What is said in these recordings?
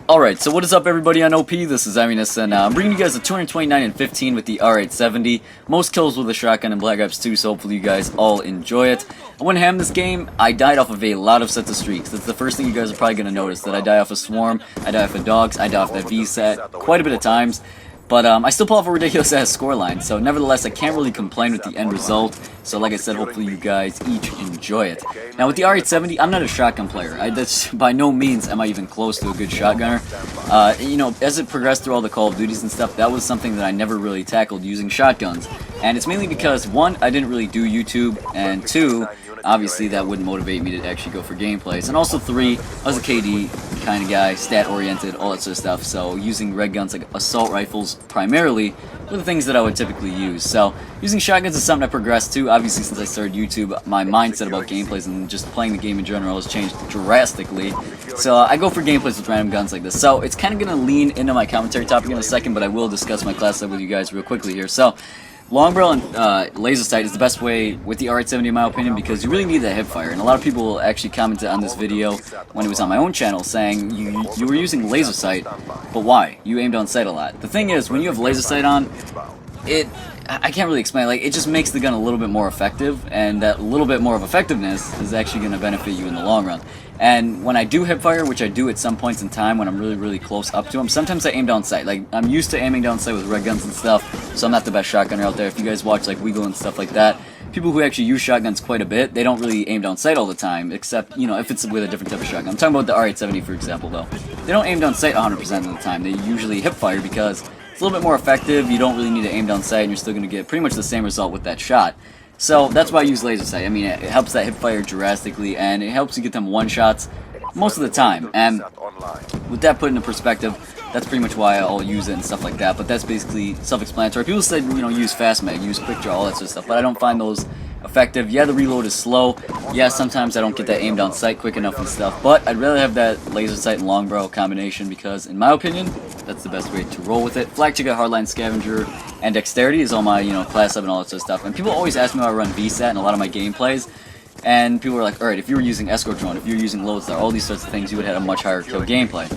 Alright, so what is up everybody on OP? This is Aminus, and I'm bringing you guys a 229 and 15 with the R870. Most kills with a shotgun in Black Ops 2, so hopefully you guys all enjoy it. I went ham this game. I died off of a lot of sets of streaks. That's the first thing you guys are probably going to notice, that I die off of Swarm, I die off of Dogs, I die off that VSAT quite a bit of times. But I still pull off a ridiculous ass scoreline, so nevertheless I can't really complain with the end result. So like I said, hopefully you guys each enjoy it. Now with the R870, I'm not a shotgun player. That's by no means am I even close to a good shotgunner. You know, as it progressed through all the Call of Duties and stuff, that was something that I never really tackled, using shotguns. And it's mainly because, one, I didn't really do YouTube, and two, obviously that wouldn't motivate me to actually go for gameplays. And also three, I was a KD kind of guy, stat oriented, all that sort of stuff, so using red guns like assault rifles primarily were the things that I would typically use. So using shotguns is something I progressed to. Obviously since I started YouTube, my mindset about gameplays and just playing the game in general has changed drastically. So I go for gameplays with random guns like this. So it's kind of going to lean into my commentary topic in a second, but I will discuss my class set with you guys real quickly here. So long barrel and laser sight is the best way with the R870 in my opinion, because you really need that hip fire. And a lot of people actually commented on this video when it was on my own channel saying you were using laser sight, but why? You aimed on sight a lot. The thing is, when you have laser sight on, I can't really explain, like, it just makes the gun a little bit more effective, and that little bit more of effectiveness is actually going to benefit you in the long run. And when I do hip fire, which I do at some points in time when I'm really close up to them, sometimes I aim down sight. Like, I'm used to aiming down sight with red guns and stuff, so I'm not the best shotgunner out there. If you guys watch like Weagal and stuff like that, people who actually use shotguns quite a bit, they don't really aim down sight all the time, except, you know, if it's with a different type of shotgun. I'm talking about the R870 for example though. They don't aim down sight 100% of the time. They usually hip fire because it's a little bit more effective. You don't really need to aim down sight and you're still going to get pretty much the same result with that shot. So that's why I use laser sight. I mean, it helps that hip fire drastically, and it helps you get them one shots most of the time. And with that put into perspective, that's pretty much why I'll use it and stuff like that. But that's basically self-explanatory. People said, you know, use fast mag, use quick draw, all that sort of stuff, but I don't find those effective. Yeah, the reload is slow. Yeah, sometimes I don't get that aim down sight quick enough and stuff, but I'd rather have that laser sight and long barrel combination because, in my opinion, that's the best way to roll with it. Flak Chica, Hardline Scavenger, and Dexterity is all my, you know, class up and all that sort of stuff. And people always ask me how I run VSAT in a lot of my gameplays, and people are like, alright, if you were using Escort Drone, if you were using Lodestar, all these sorts of things, you would have a much higher kill gameplay.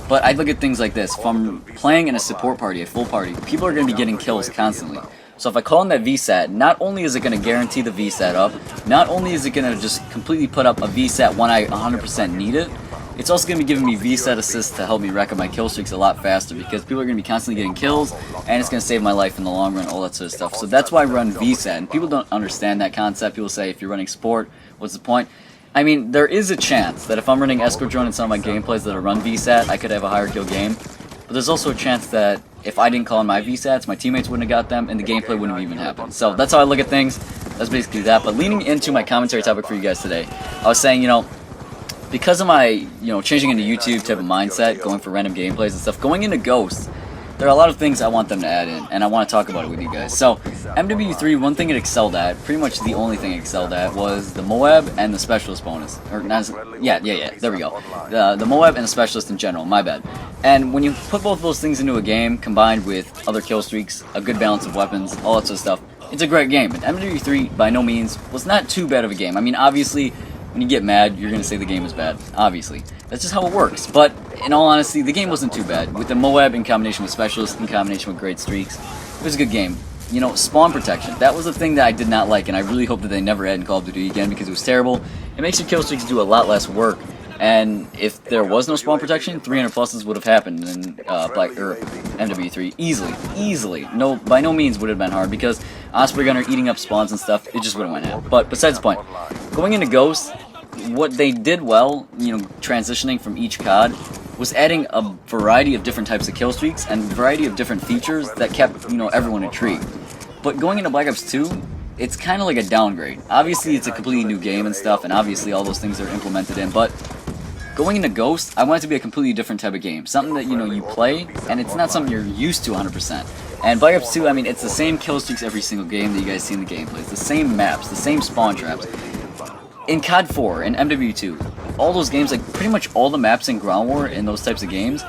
But I'd look at things like this. If I'm playing in a support party, a full party, people are going to be getting kills constantly. So if I call in that VSAT, not only is it going to guarantee the VSAT up, not only is it going to just completely put up a VSAT when I 100% need it, it's also going to be giving me VSAT assists to help me rack up my kill streaks a lot faster, because people are going to be constantly getting kills, and it's going to save my life in the long run, all that sort of stuff. So that's why I run VSAT, and people don't understand that concept. People say, if you're running sport, what's the point? I mean, there is a chance that if I'm running Escort Drone in some of my gameplays that I run VSAT, I could have a higher kill game. But there's also a chance that if I didn't call in my VSATs, my teammates wouldn't have got them, and the gameplay wouldn't have even happened. So that's how I look at things. That's basically that. But leaning into my commentary topic for you guys today, I was saying, you know, because of my, you know, changing into YouTube type of mindset, going for random gameplays and stuff, going into Ghosts, there are a lot of things I want them to add in, and I want to talk about it with you guys. So, MW3, one thing it excelled at, pretty much the only thing it excelled at, was the Moab and the Specialist bonus. Or, not, yeah, there we go. The Moab and the Specialist in general, my bad. And when you put both of those things into a game, combined with other kill streaks, a good balance of weapons, all that sort of stuff, it's a great game. And MW3, by no means, was not too bad of a game. I mean, obviously, when you get mad, you're going to say the game is bad, obviously. That's just how it works. But, in all honesty, the game wasn't too bad. With the Moab in combination with Specialist, in combination with great streaks, it was a good game. You know, spawn protection, that was the thing that I did not like, and I really hope that they never add in Call of Duty again, because it was terrible. It makes your kill streaks do a lot less work. And if there was no spawn protection, 300 pluses would have happened in MW3 easily. No, by no means would it have been hard, because Osprey Gunner eating up spawns and stuff, it just wouldn't went out. But besides the point, going into Ghosts, what they did well, you know, transitioning from each COD, was adding a variety of different types of kill streaks and a variety of different features that kept, you know, everyone intrigued. But going into Black Ops 2, it's kind of like a downgrade. Obviously, it's a completely new game and stuff, and obviously all those things are implemented in, but going into Ghost, I want it to be a completely different type of game. Something that, you know, you play, and it's not something you're used to 100%. And Black Ops 2, I mean, it's the same kill streaks every single game that you guys see in the gameplay. It's the same maps, the same spawn traps. In COD 4 and MW2, all those games, like pretty much all the maps in Ground War and those types of games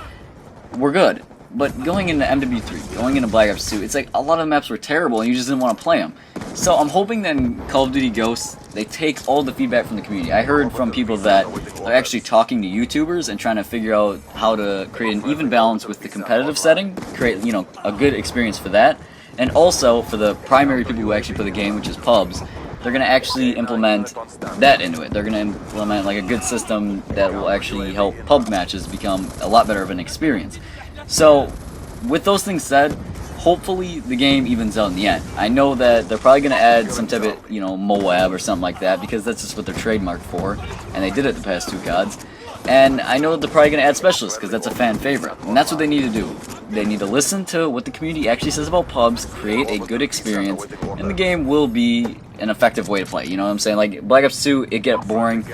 were good. But going into MW3, going into Black Ops 2, it's like a lot of the maps were terrible and you just didn't want to play them. So I'm hoping that in Call of Duty Ghosts, they take all the feedback from the community. I heard from people that are actually talking to YouTubers and trying to figure out how to create an even balance with the competitive setting, create, you know, a good experience for that, and also for the primary people who actually play the game, which is pubs. They're going to actually implement that into it. They're going to implement like a good system that will actually help pub matches become a lot better of an experience. So, with those things said, hopefully the game evens out in the end. I know that they're probably going to add some type of, you know, Moab or something like that, because that's just what they're trademarked for, and they did it the past 2 CODs. And I know that they're probably going to add specialists, because that's a fan favorite, and that's what they need to do. They need to listen to what the community actually says about pubs, create a good experience, and the game will be an effective way to play. You know what I'm saying? Like, Black Ops 2, it got boring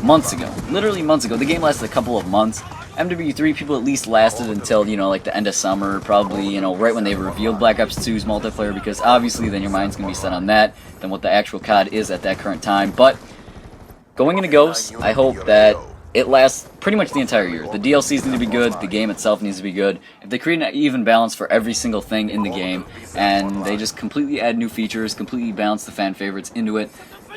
months ago. Literally months ago. The game lasted a couple of months. MW3, people at least lasted until, you know, like the end of summer, probably, you know, right when they revealed Black Ops 2's multiplayer, because obviously then your mind's going to be set on that, than what the actual COD is at that current time. But, going into Ghosts, I hope that it lasts pretty much the entire year. The DLCs need to be good, the game itself needs to be good. If they create an even balance for every single thing in the game, and they just completely add new features, completely balance the fan favorites into it,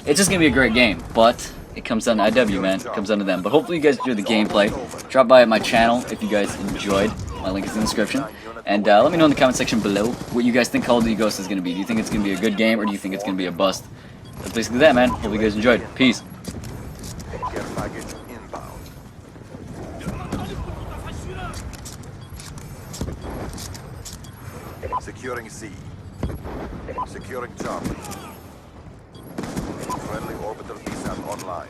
it's just going to be a great game. But it comes down to IW, man. It comes down to them. But hopefully you guys enjoyed the gameplay. Drop by at my channel if you guys enjoyed. My link is in the description. And let me know in the comment section below what you guys think Call of Duty Ghosts is going to be. Do you think it's going to be a good game, or do you think it's going to be a bust? That's basically that, man. Hope you guys enjoyed. Peace. Securing C. Securing Charlie. Friendly orbital descent online.